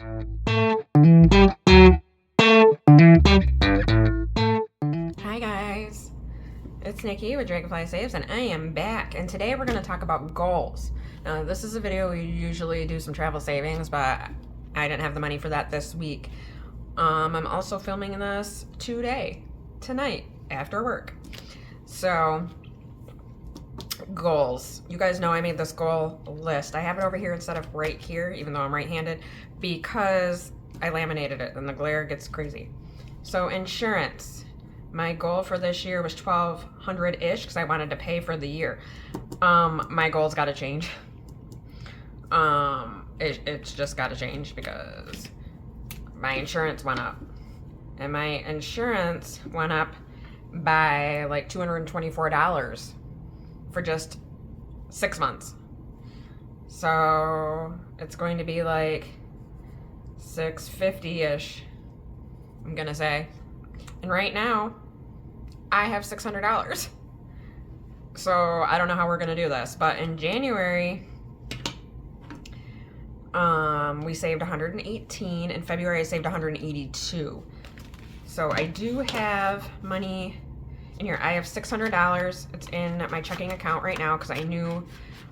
Hi guys, it's Nikki with DragonflySaves, and I am back, and today we're going to talk about goals. Now this is a video we usually do some travel savings, but I didn't have the money for that this week. I'm also filming this tonight, after work. So, goals. You guys know I made this goal list. I have it over here instead of right here, even though I'm right-handed, because I laminated it and the glare gets crazy. So insurance. My goal for this year was $1,200-ish because I wanted to pay for the year. My goal's got to change. It's just got to change because my insurance went up. And my insurance went up by like $224 for just 6 months. So it's going to be like $650-ish, I'm gonna say. And right now, I have $600. So I don't know how we're gonna do this, but in January, we saved 118. In February, I saved 182. So I do have money in here. I have $600. It's in my checking account right now because I knew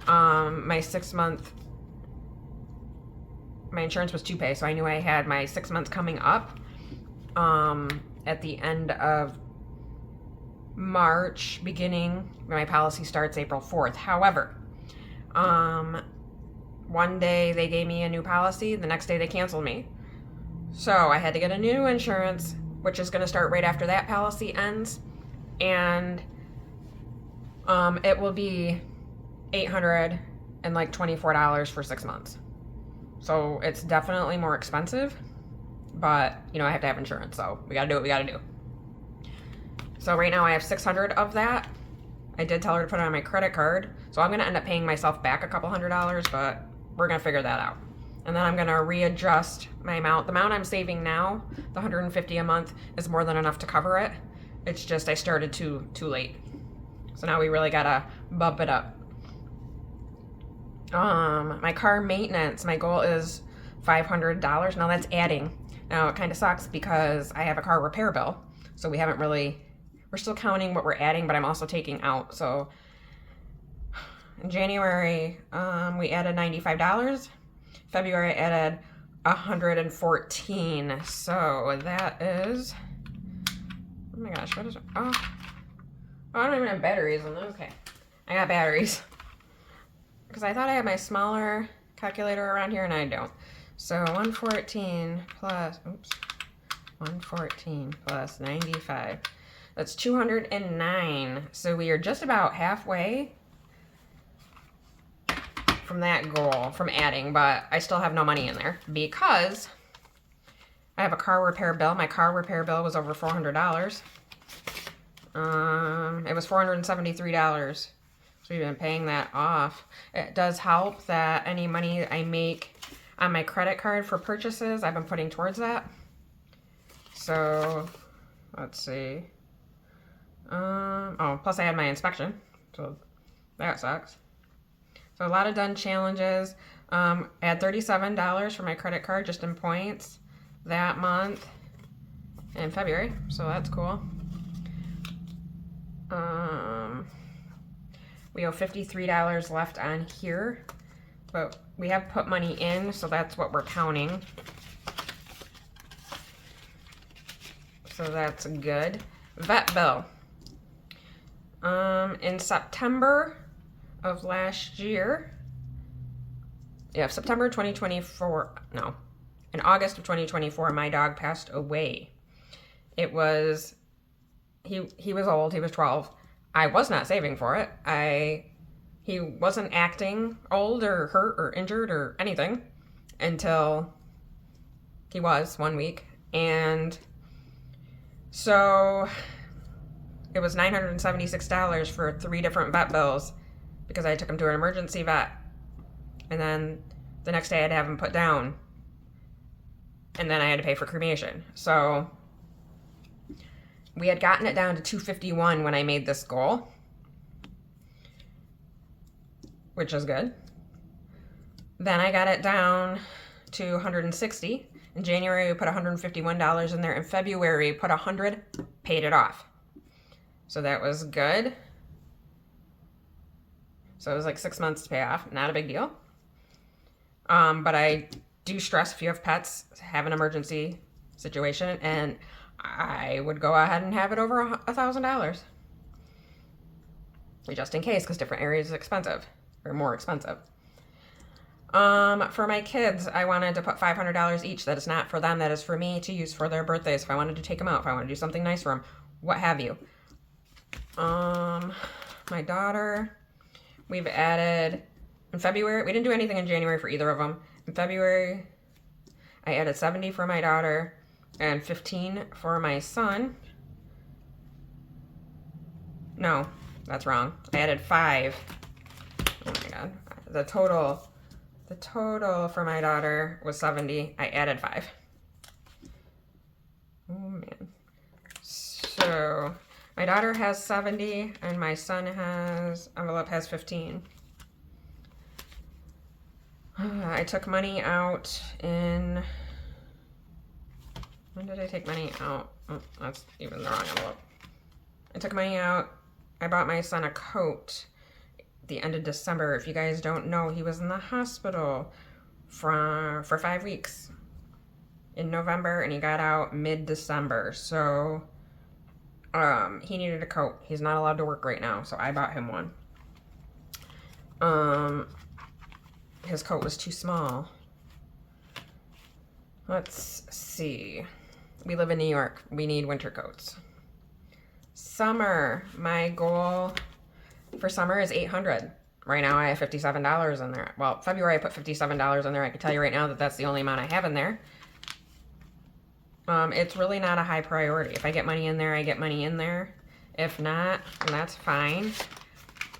my 6 month, my insurance was 2-pay, so I knew I had my 6 months coming up at the end of March, beginning, my policy starts April 4th. However, one day they gave me a new policy, the next day they canceled me. So I had to get a new insurance, which is going to start right after that policy ends. And it will be $824 for 6 months. So it's definitely more expensive, but you know, I have to have insurance, so we gotta do what we gotta do. So right now I have 600 of that. I did tell her to put it on my credit card, so I'm gonna end up paying myself back a couple $100, but we're gonna figure that out. And then I'm gonna readjust my amount. The amount I'm saving now, the $150 a month, is more than enough to cover it. It's just I started too late. So now we really gotta bump it up. My car maintenance, my goal is $500. Now that's adding. Now it kind of sucks because I have a car repair bill. So we haven't really, we're still counting what we're adding, but I'm also taking out. So in January, we added $95. February I added 114. So that is, oh my gosh, what is it? Oh, I don't even have batteries in this. Okay, I got batteries. Because I thought I had my smaller calculator around here and I don't. So 114 plus, 114 plus 95. That's 209. So we are just about halfway from that goal, from adding, but I still have no money in there because I have a car repair bill. My car repair bill was over $400. It was $473. So we've been paying that off. It does help that any money I make on my credit card for purchases, I've been putting towards that. So, let's see. Oh, plus I had my inspection. So that sucks. So a lot of done challenges. I had $37 for my credit card just in points that month in February. So that's cool. We owe $53 left on here, but we have put money in, so that's what we're counting. So that's good. Vet bill. In September of last year, September 2024, no, in August of 2024, my dog passed away. It was, he was old, he was 12. I was not saving for it. He wasn't acting old or hurt or injured or anything until he was 1 week. And so it was $976 for 3 different vet bills because I took him to an emergency vet. And then the next day I had to have him put down. And then I had to pay for cremation. So we had gotten it down to $251 when I made this goal, which is good. Then I got it down to 160. In January, we put $151 in there. In February, put 100, paid it off. So that was good. So it was like 6 months to pay off. Not a big deal. But I do stress if you have pets, have an emergency situation, and I would go ahead and have it over $1,000. Just in case, because different areas is expensive, or more expensive. For my kids, I wanted to put $500 each. That is not for them. That is for me to use for their birthdays. If I wanted to take them out, if I want to do something nice for them, what have you. My daughter, we've added, in February, we didn't do anything in January for either of them. In February, I added 70 for my daughter and 15 for my son. No, that's wrong. I added 5. Oh my God. The total for my daughter was 70. I added 5. Oh man. So my daughter has 70 and my son envelope has 15. I took money out in, when did I take money out? Oh, that's even the wrong envelope. I took money out. I bought my son a coat the end of December. If you guys don't know, he was in the hospital for 5 weeks in November, and he got out mid-December. So he needed a coat. He's not allowed to work right now, so I bought him one. His coat was too small. Let's see. We live in New York. We need winter coats. Summer. My goal for summer is $800. Right now I have $57 in there. Well, February I put $57 in there. I can tell you right now that that's the only amount I have in there. It's really not a high priority. If I get money in there, I get money in there. If not, then that's fine.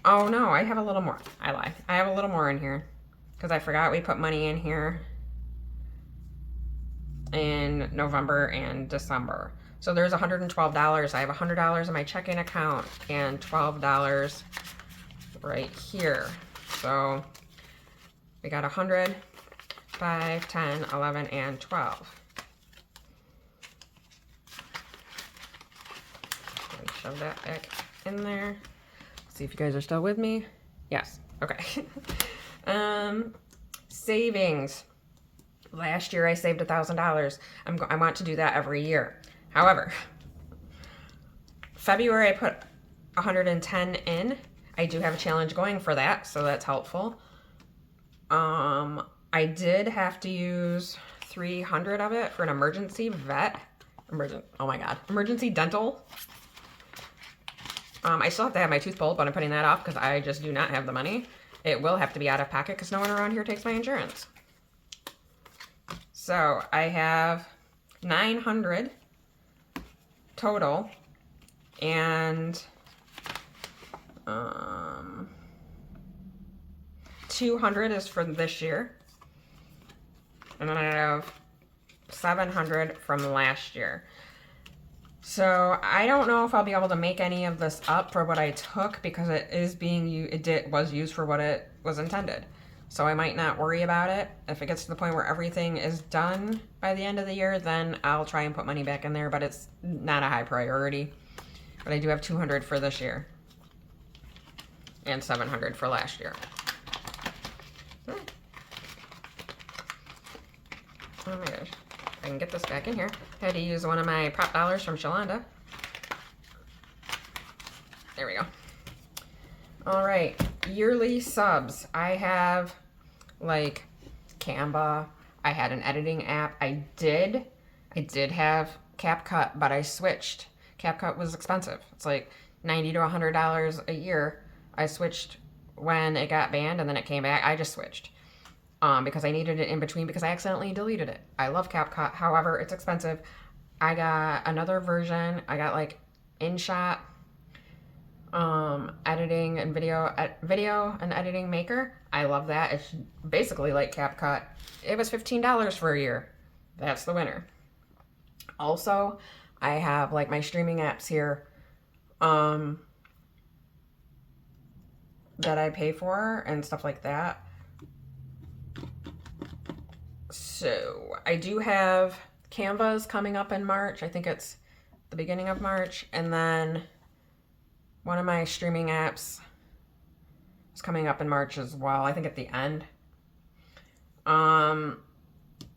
Oh no, I have a little more. I lied. I have a little more in here because I forgot we put money in here in November and December. So there's $112. I have $100 in my checking account and $12 right here. So we got 100, 5, 10, 11, and 12. Shove that back in there. See if you guys are still with me. Yes. Okay. Savings. Last year I saved $1,000. I want to do that every year. However, February I put 110 in. I do have a challenge going for that, so that's helpful. I did have to use 300 of it for an emergency emergency dental. I still have to have my tooth pulled, but I'm putting that off because I just do not have the money. It will have to be out of pocket because no one around here takes my insurance. So I have 900 total, and 200 is for this year, and then I have 700 from last year. So I don't know if I'll be able to make any of this up for what I took because it was used for what it was intended. So I might not worry about it. If it gets to the point where everything is done by the end of the year, then I'll try and put money back in there, but it's not a high priority. But I do have 200 for this year and 700 for last year. Oh my gosh. I can get this back in here. I had to use one of my prop dollars from Shalonda. There we go. All right, yearly subs. I have like Canva. I had an editing app. I did have CapCut, but I switched. CapCut was expensive. It's like $90 to $100 a year. I switched when it got banned and then it came back. I just switched. Because I needed it in between because I accidentally deleted it. I love CapCut, however, it's expensive. I got another version. I got like InShot, editing and video and editing maker. I love that. It's basically like CapCut. It was $15 for a year. That's the winner. Also, I have like my streaming apps here, that I pay for and stuff like that. So I do have Canvas coming up in March. I think it's the beginning of March. And then one of my streaming apps is coming up in March as well. I think at the end. I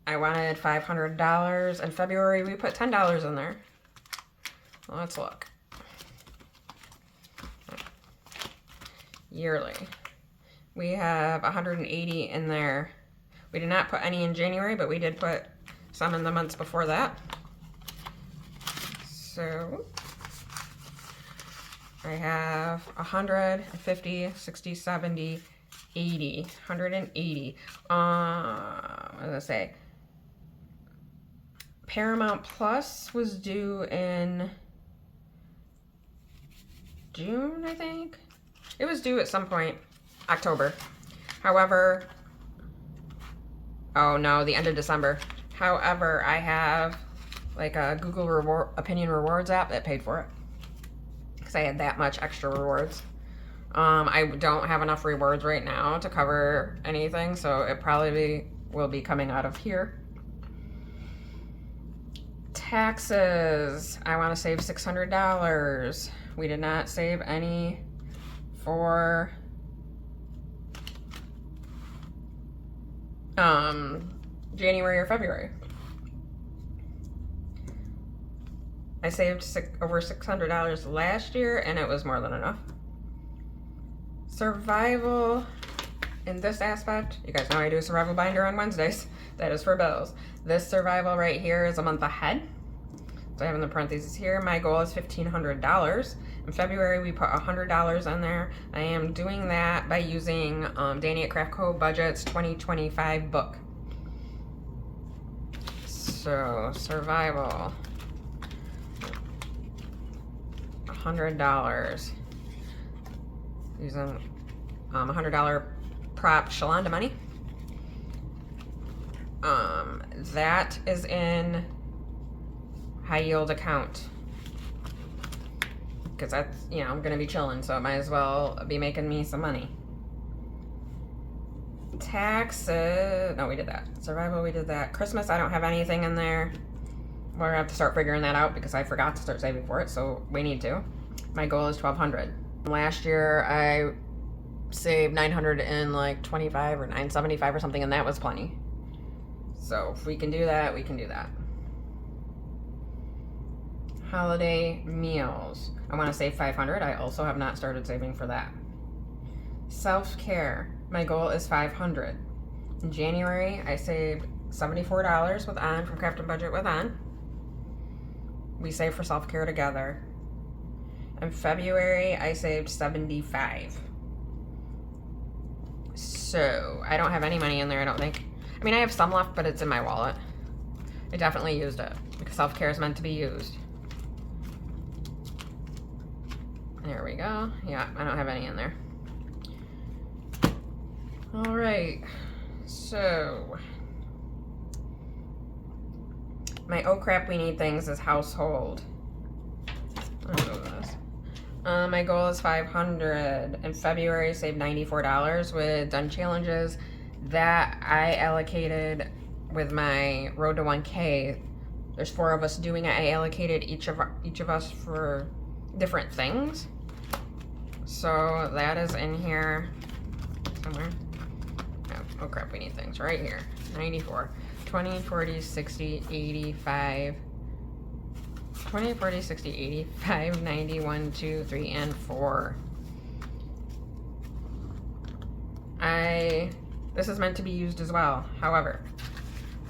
wanted $500. In February, we put $10 in there. Well, let's look. Yearly. We have 180 in there. We did not put any in January, but we did put some in the months before that. So I have 100, 50, 60, 70, 80, 180. What did I say? Paramount Plus was due in June, I think. It was due at some point, October. However, oh no, the end of December. However, I have like a Google Opinion Rewards app that paid for it because I had that much extra rewards. I don't have enough rewards right now to cover anything, so it probably will be coming out of here. Taxes. I want to save $600. We did not save any for January or February. I saved over $600 last year, and it was more than enough. Survival in this aspect, you guys know I do a survival binder on Wednesdays. That is for bills. This survival right here is a month ahead. So I have in the parentheses here, my goal is $1,500. In February, we put $100 in there. I am doing that by using Danny at Craft Co. Budget's 2025 book. So survival, $100. Using $100 prop Shalonda money. That is in high yield account because that's, you know, I'm gonna be chilling, so it might as well be making me some money. Taxes, no, we did that. Survival, we did that. Christmas, I don't have anything in there. We're gonna have to start figuring that out because I forgot to start saving for it, so we need to. My goal is $1,200. Last year I saved $900 in like 25 or $975 or something, and that was plenty. So if we can do that, we can do that. Holiday meals. I want to save $500. I also have not started saving for that. Self-care. My goal is $500. In January, I saved $74 with On from Craft and Budget with On. We save for self-care together. In February, I saved $75. So I don't have any money in there, I don't think. I mean, I have some left, but it's in my wallet. I definitely used it because self-care is meant to be used. There we go. Yeah, I don't have any in there. All right. So my oh crap, we need things is household. I'll go with this. My goal is $500. In February, I saved $94 with done challenges that I allocated with my Road to 1K. There's 4 of us doing it. I allocated each of us for different things. So that is in here somewhere. Oh crap, we need things right here. 94, 20, 40, 60, 85. 20, 40, 60, 85, 90, 1, 2, 3, and 4. This is meant to be used as well. However,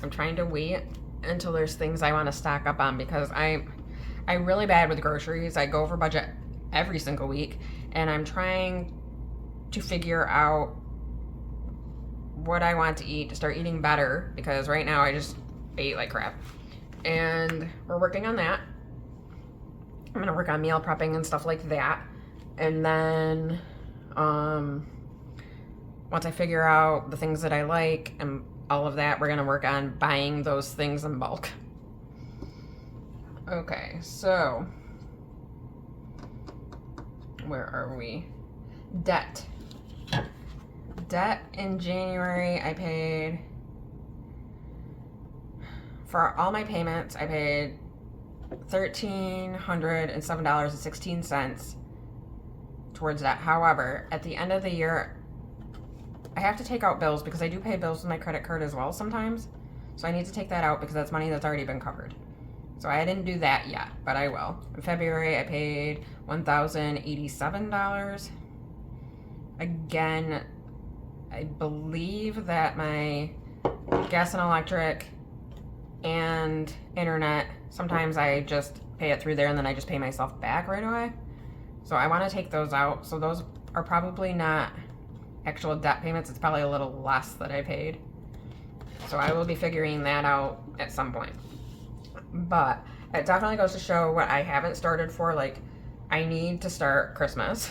I'm trying to wait until there's things I want to stock up on because I'm really bad with groceries. I go over budget every single week, and I'm trying to figure out what I want to eat to start eating better because right now I just ate like crap. And we're working on that. I'm gonna work on meal prepping and stuff like that. And then once I figure out the things that I like and all of that, we're gonna work on buying those things in bulk. Okay, so where are we? Debt. Debt in January, I paid for all my payments, I paid $1,307.16 towards that. However, at the end of the year, I have to take out bills because I do pay bills with my credit card as well sometimes. So I need to take that out because that's money that's already been covered. So I didn't do that yet, but I will. In February, I paid $1,087. Again, I believe that my gas and electric and internet, sometimes I just pay it through there and then I just pay myself back right away. So I want to take those out. So those are probably not actual debt payments. It's probably a little less that I paid. So I will be figuring that out at some point. But it definitely goes to show what I haven't started for. Like, I need to start Christmas.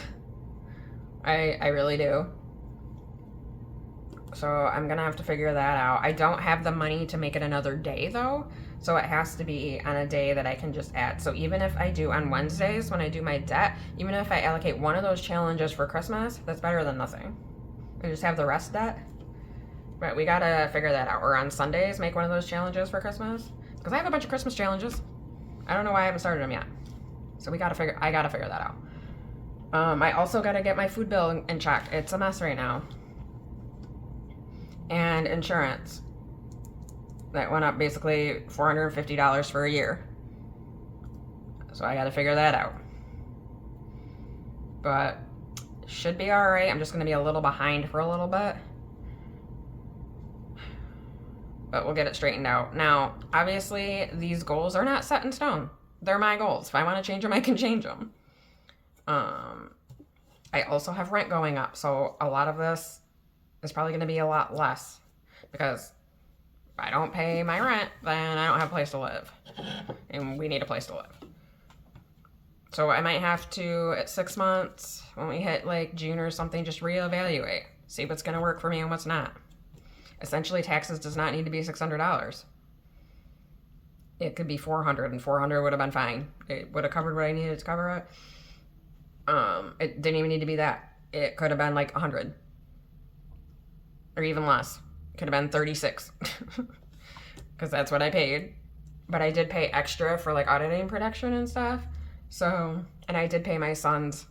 I really do. So I'm gonna have to figure that out. I don't have the money to make it another day though. So it has to be on a day that I can just add. So even if I do on Wednesdays when I do my debt, even if I allocate one of those challenges for Christmas, that's better than nothing. And just have the rest debt. But we gotta figure that out. Or on Sundays, make one of those challenges for Christmas. Because I have a bunch of Christmas challenges. I don't know why I haven't started them yet. So I gotta figure that out. I also gotta get my food bill in check. It's a mess right now. And insurance. That went up basically $450 for a year. So I gotta figure that out. But should be alright. I'm just gonna be a little behind for a little bit. But we'll get it straightened out. Now, obviously, these goals are not set in stone. They're my goals. If I want to change them, I can change them. I also have rent going up, so a lot of this is probably going to be a lot less. Because if I don't pay my rent, then I don't have a place to live. And we need a place to live. So I might have to, at 6 months, when we hit like June or something, just reevaluate. See what's going to work for me and what's not. Essentially, taxes does not need to be $600. It could be $400, and $400 would have been fine. It would have covered what I needed to cover it. It didn't even need to be that. It could have been like $100, or even less. It could have been $36, because that's what I paid. But I did pay extra for like auditing protection and stuff. So, and I did pay my son's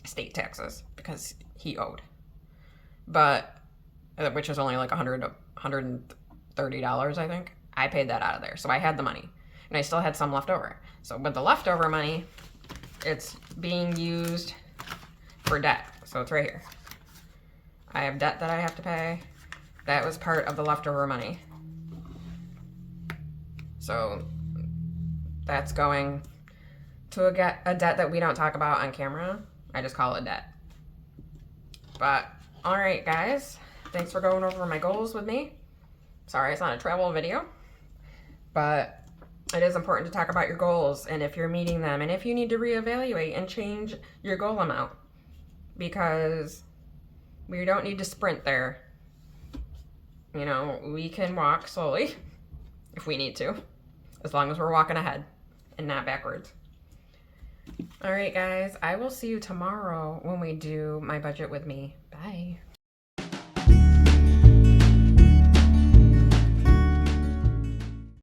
state taxes because he owed. But which was only like $130, I think. I paid that out of there. So I had the money. And I still had some left over. So with the leftover money, it's being used for debt. So it's right here. I have debt that I have to pay. That was part of the leftover money. So that's going to a debt that we don't talk about on camera. I just call it debt. But, alright guys. Thanks for going over my goals with me. Sorry, it's not a travel video, but it is important to talk about your goals and if you're meeting them and if you need to reevaluate and change your goal amount, because we don't need to sprint there. You know, we can walk slowly if we need to, as long as we're walking ahead and not backwards. All right, guys, I will see you tomorrow when we do my budget with me. Bye.